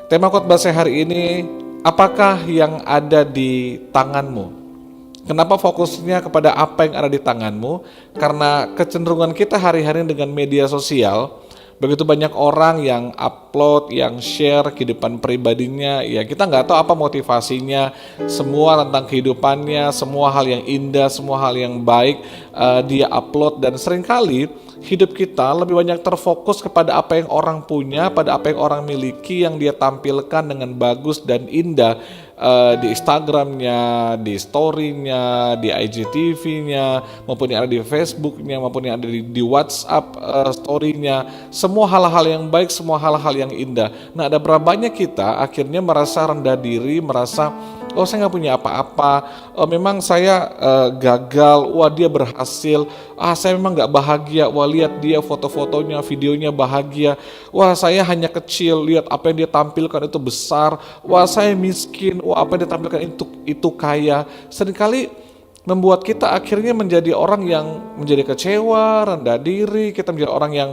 Tema khotbah saya hari ini, apakah yang ada di tanganmu? Kenapa fokusnya kepada apa yang ada di tanganmu? Karena kecenderungan kita hari-hari dengan media sosial, begitu banyak orang yang upload, yang share kehidupan pribadinya, ya kita nggak tahu apa motivasinya, semua tentang kehidupannya, semua hal yang indah, semua hal yang baik dia upload, dan seringkali hidup kita lebih banyak terfokus kepada apa yang orang punya, pada apa yang orang miliki, yang dia tampilkan dengan bagus dan indah di Instagramnya, di storynya, di IGTV-nya, maupun yang ada di Facebooknya, maupun yang ada di WhatsApp story-nya. Semua hal-hal yang baik, semua hal-hal yang indah. Nah, ada berapa banyak kita akhirnya merasa rendah diri, merasa oh saya nggak punya apa-apa, memang saya gagal, wah dia berhasil, saya memang nggak bahagia, wah lihat dia foto-fotonya, videonya bahagia, wah saya hanya kecil, lihat apa yang dia tampilkan itu besar, wah saya miskin, wah apa yang dia tampilkan itu kaya. Seringkali membuat kita akhirnya menjadi orang yang menjadi kecewa, rendah diri, kita menjadi orang yang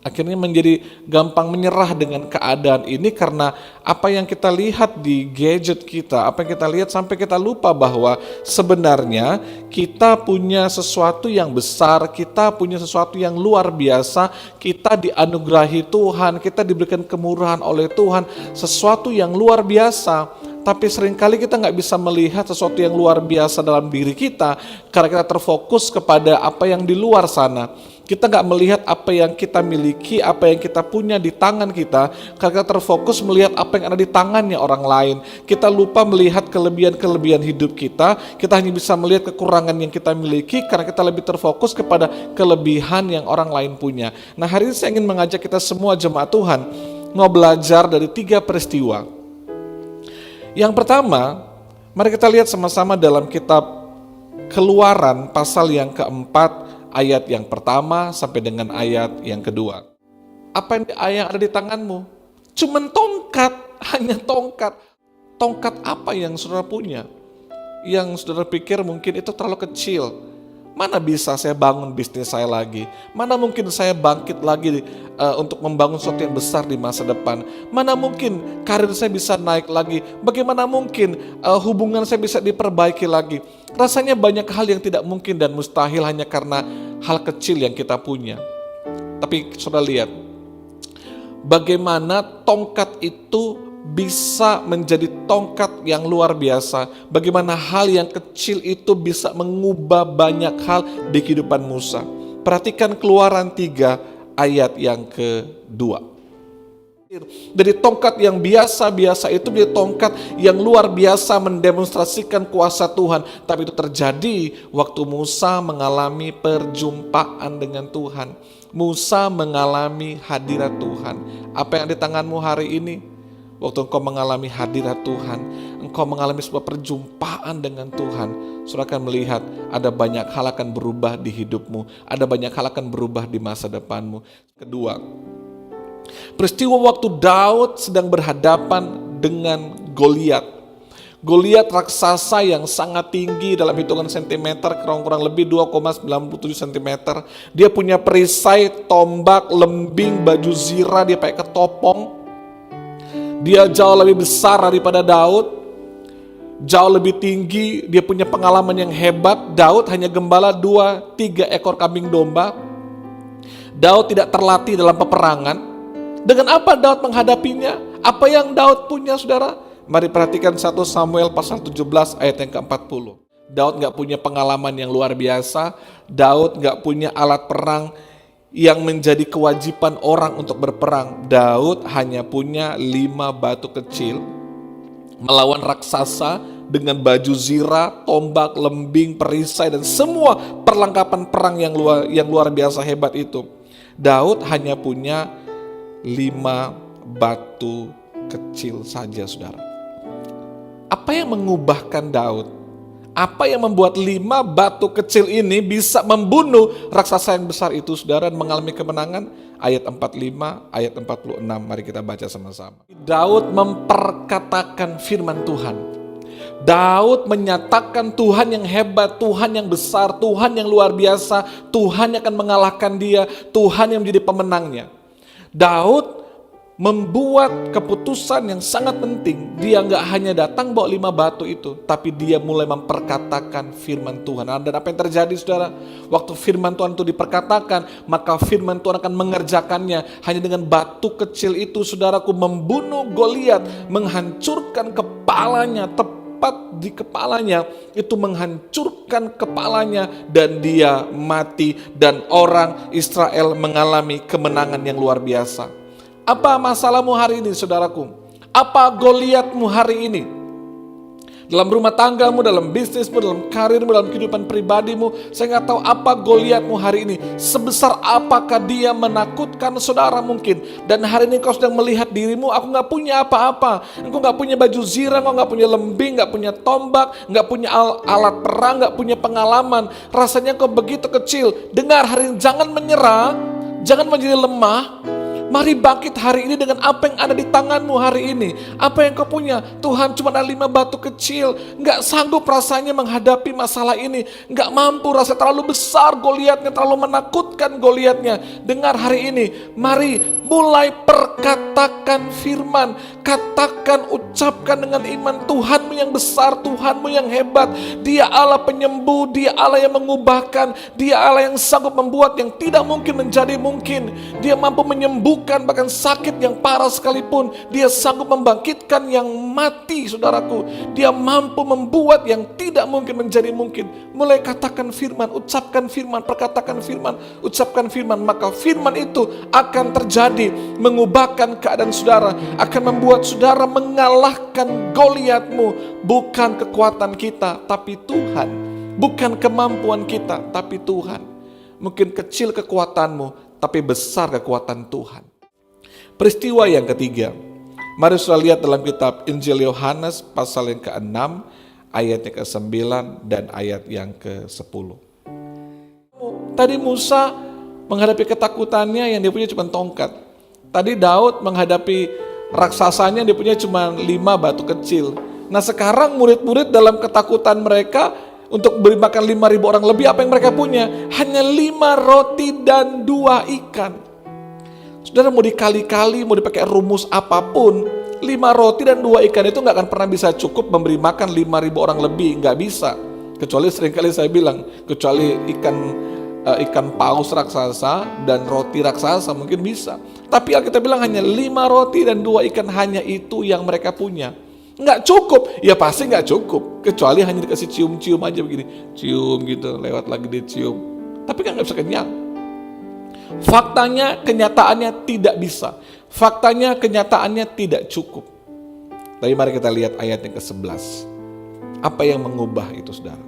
akhirnya menjadi gampang menyerah dengan keadaan ini karena apa yang kita lihat di gadget kita, apa yang kita lihat sampai kita lupa bahwa sebenarnya kita punya sesuatu yang besar, kita punya sesuatu yang luar biasa, kita dianugerahi Tuhan, kita diberikan kemurahan oleh Tuhan, sesuatu yang luar biasa. Tapi seringkali kita nggak bisa melihat sesuatu yang luar biasa dalam diri kita karena kita terfokus kepada apa yang di luar sana. Kita nggak melihat apa yang kita miliki, apa yang kita punya di tangan kita, karena kita terfokus melihat apa yang ada di tangannya orang lain. Kita lupa melihat kelebihan-kelebihan hidup kita hanya bisa melihat kekurangan yang kita miliki, karena kita lebih terfokus kepada kelebihan yang orang lain punya. Nah, hari ini saya ingin mengajak kita semua jemaat Tuhan, mau belajar dari 3 peristiwa. Yang pertama, mari kita lihat sama-sama dalam kitab Keluaran pasal yang keempat, ayat yang pertama sampai dengan ayat yang kedua. Apa yang ada di tanganmu? Cuman tongkat, hanya tongkat. Tongkat apa yang saudara punya? Yang saudara pikir mungkin itu terlalu kecil. Mana bisa saya bangun bisnis saya lagi? Mana mungkin saya bangkit lagi untuk membangun sesuatu yang besar di masa depan? Mana mungkin karir saya bisa naik lagi? Bagaimana mungkin hubungan saya bisa diperbaiki lagi? Rasanya banyak hal yang tidak mungkin dan mustahil hanya karena hal kecil yang kita punya. Tapi saudara lihat, bagaimana tongkat itu bisa menjadi tongkat yang luar biasa. Bagaimana hal yang kecil itu bisa mengubah banyak hal di kehidupan Musa. Perhatikan Keluaran 3 ayat yang kedua. Dari tongkat yang biasa-biasa itu menjadi tongkat yang luar biasa mendemonstrasikan kuasa Tuhan. Tapi itu terjadi waktu Musa mengalami perjumpaan dengan Tuhan. Musa mengalami hadirat Tuhan. Apa yang di tanganmu hari ini? Waktu engkau mengalami hadirat Tuhan, engkau mengalami sebuah perjumpaan dengan Tuhan, saudara akan melihat ada banyak hal akan berubah di hidupmu, ada banyak hal akan berubah di masa depanmu. Kedua, peristiwa waktu Daud sedang berhadapan dengan Goliat. Goliat raksasa yang sangat tinggi dalam hitungan sentimeter, kurang lebih 2,97 cm. Dia punya perisai, tombak, lembing, baju zirah, dia pakai ketopong. Dia jauh lebih besar daripada Daud, jauh lebih tinggi, dia punya pengalaman yang hebat. Daud hanya gembala 2-3 ekor kambing domba. Daud tidak terlatih dalam peperangan. Dengan apa Daud menghadapinya? Apa yang Daud punya, saudara? Mari perhatikan 1 Samuel pasal 17 ayat yang ke-40. Daud gak punya pengalaman yang luar biasa. Daud gak punya alat perang yang menjadi kewajiban orang untuk berperang. Daud hanya punya 5 batu kecil melawan raksasa dengan baju zirah, tombak, lembing, perisai, dan semua perlengkapan perang yang luar biasa hebat itu. Daud hanya punya 5 batu kecil saja, saudara. Apa yang mengubahkan Daud? Apa yang membuat 5 batu kecil ini bisa membunuh raksasa yang besar itu, saudara, dan mengalami kemenangan? Ayat 45, ayat 46, mari kita baca sama-sama. Daud memperkatakan firman Tuhan. Daud menyatakan Tuhan yang hebat, Tuhan yang besar, Tuhan yang luar biasa, Tuhan yang akan mengalahkan dia, Tuhan yang menjadi pemenangnya. Daud membuat keputusan yang sangat penting. Dia nggak hanya datang bawa 5 batu itu, tapi dia mulai memperkatakan firman Tuhan. Dan apa yang terjadi, saudara? Waktu firman Tuhan itu diperkatakan, maka firman Tuhan akan mengerjakannya. Hanya dengan batu kecil itu, saudaraku, membunuh Goliat, menghancurkan kepalanya, tepat di kepalanya, itu menghancurkan kepalanya, dan dia mati, dan orang Israel mengalami kemenangan yang luar biasa. Apa masalahmu hari ini, saudaraku? Apa Goliatmu hari ini? Dalam rumah tanggamu, dalam bisnismu, dalam karirmu, dalam kehidupan pribadimu, saya nggak tahu apa Goliatmu hari ini. Sebesar apakah dia menakutkan saudara mungkin. Dan hari ini kau sedang melihat dirimu, aku nggak punya apa-apa. Engkau nggak punya baju zirah, engkau nggak punya lembing, nggak punya tombak, nggak punya alat perang, nggak punya pengalaman. Rasanya kau begitu kecil. Dengar hari ini, jangan menyerah, jangan menjadi lemah. Mari bangkit hari ini dengan apa yang ada di tanganmu hari ini. Apa yang kau punya? Tuhan, cuma ada 5 batu kecil. Nggak sanggup rasanya menghadapi masalah ini. Nggak mampu, rasa terlalu besar Goliatnya, terlalu menakutkan Goliatnya. Dengar hari ini, mari mulai perkatakan firman. Katakan, ucapkan dengan iman, Tuhanmu yang besar, Tuhanmu yang hebat. Dia Allah penyembuh, Dia Allah yang mengubahkan, Dia Allah yang sanggup membuat yang tidak mungkin menjadi mungkin. Dia mampu menyembuhkan bahkan sakit yang parah sekalipun. Dia sanggup membangkitkan yang mati, saudaraku. Dia mampu membuat yang tidak mungkin menjadi mungkin. Mulai katakan firman, ucapkan firman, perkatakan firman, ucapkan firman. Maka firman itu akan terjadi, mengubahkan keadaan saudara, akan membuat saudara mengalahkan Goliatmu. Bukan kekuatan kita, tapi Tuhan. Bukan kemampuan kita, tapi Tuhan. Mungkin kecil kekuatanmu, tapi besar kekuatan Tuhan. Peristiwa yang ketiga, mari saudara lihat dalam kitab Injil Yohanes pasal yang ke-6, ayat yang ke-9 dan ayat yang ke-10. Tadi Musa menghadapi ketakutannya, yang dia punya cuma tongkat. Tadi Daud menghadapi raksasanya, dia punya cuma 5 batu kecil. Nah sekarang murid-murid dalam ketakutan mereka untuk beri makan 5.000 orang lebih, apa yang mereka punya? Hanya 5 roti dan 2 ikan. Saudara, mau dikali-kali, mau dipakai rumus apapun, 5 roti dan 2 ikan itu gak akan pernah bisa cukup memberi makan 5.000 orang lebih. Gak bisa. Kecuali seringkali saya bilang, kecuali ikan paus raksasa dan roti raksasa mungkin bisa. Tapi kita bilang hanya 5 roti dan 2 ikan, hanya itu yang mereka punya. Nggak cukup, ya pasti nggak cukup. Kecuali hanya dikasih cium-cium aja begini. Cium gitu, lewat lagi dicium. Tapi kan nggak bisa kenyang. Faktanya, kenyataannya tidak bisa. Faktanya, kenyataannya tidak cukup. Tapi mari kita lihat ayat yang ke-11. Apa yang mengubah itu, saudara?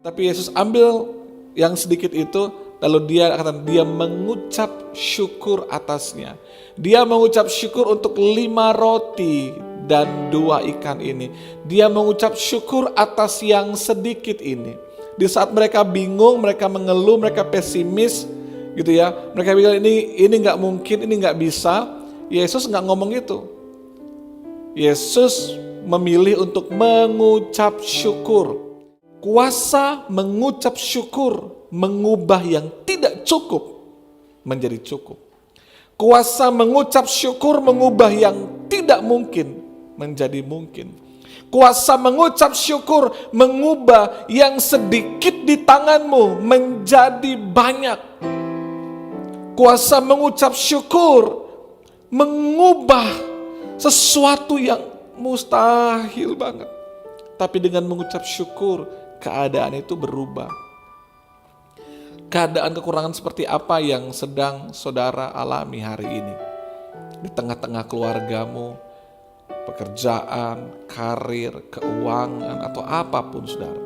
Tapi Yesus ambil yang sedikit itu, lalu dia mengucap syukur atasnya. Dia mengucap syukur untuk 5 roti dan 2 ikan ini. Dia mengucap syukur atas yang sedikit ini. Di saat mereka bingung, mereka mengeluh, mereka pesimis, gitu ya. Mereka bilang ini nggak mungkin, ini nggak bisa. Yesus nggak ngomong itu. Yesus memilih untuk mengucap syukur. Kuasa mengucap syukur mengubah yang tidak cukup menjadi cukup. Kuasa mengucap syukur mengubah yang tidak mungkin menjadi mungkin. Kuasa mengucap syukur mengubah yang sedikit di tanganmu menjadi banyak. Kuasa mengucap syukur mengubah sesuatu yang mustahil banget. Tapi dengan mengucap syukur, keadaan itu berubah. Keadaan kekurangan seperti apa yang sedang saudara alami hari ini? Di tengah-tengah keluargamu, pekerjaan, karir, keuangan, atau apapun, saudara.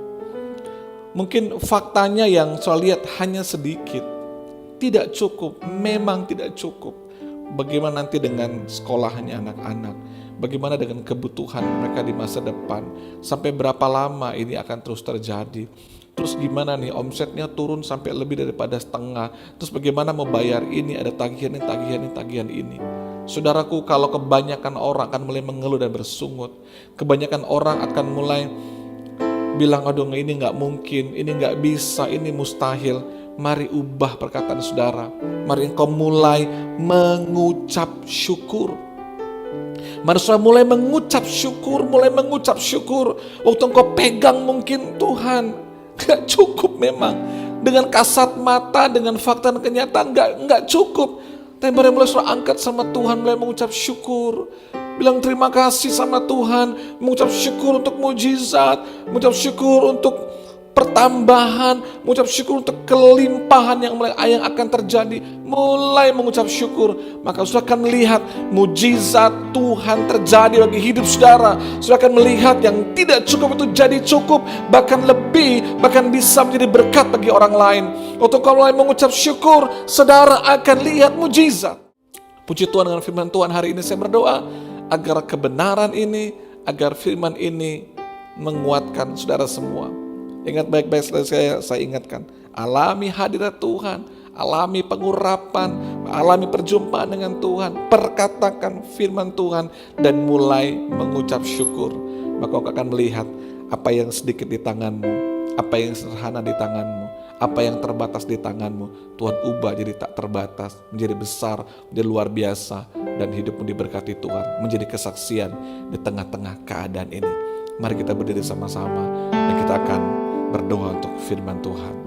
Mungkin faktanya yang saya lihat hanya sedikit. Tidak cukup, memang tidak cukup. Bagaimana nanti dengan sekolahnya anak-anak? Bagaimana dengan kebutuhan mereka di masa depan? Sampai berapa lama ini akan terus terjadi? Terus gimana nih, omsetnya turun sampai lebih daripada setengah. Terus bagaimana mau bayar ini, ada tagihan ini. Saudaraku, kalau kebanyakan orang akan mulai mengeluh dan bersungut. Kebanyakan orang akan mulai bilang, aduh ini gak mungkin, ini gak bisa, ini mustahil. Mari ubah perkataan saudara. Mari engkau mulai mengucap syukur. Mari saudara mulai mengucap syukur, Waktu engkau pegang mungkin Tuhan, gak cukup memang. Dengan kasat mata, dengan fakta dan kenyataan gak cukup. Tapi mari mulai saudara angkat sama Tuhan, mulai mengucap syukur. Bilang terima kasih sama Tuhan, mengucap syukur untuk mujizat, mengucap syukur untuk pertambahan, mengucap syukur untuk kelimpahan yang akan terjadi. Mulai mengucap syukur, maka saudara akan melihat mujizat Tuhan terjadi bagi hidup saudara. Saudara akan melihat yang tidak cukup itu jadi cukup, bahkan lebih, bahkan bisa menjadi berkat bagi orang lain. Untuk kalau mulai mengucap syukur, saudara akan lihat mujizat. Puji Tuhan, dengan firman Tuhan hari ini saya berdoa agar kebenaran ini, agar firman ini menguatkan saudara semua. Ingat baik-baik, saya ingatkan, alami hadirat Tuhan, alami pengurapan, alami perjumpaan dengan Tuhan, perkatakan firman Tuhan, dan mulai mengucap syukur. Maka kau akan melihat apa yang sedikit di tanganmu, apa yang sederhana di tanganmu, apa yang terbatas di tanganmu, Tuhan ubah jadi tak terbatas, menjadi besar, menjadi luar biasa, dan hidupmu diberkati Tuhan, menjadi kesaksian di tengah-tengah keadaan ini. Mari kita berdiri sama-sama, dan kita akan berdoa untuk firman Tuhan.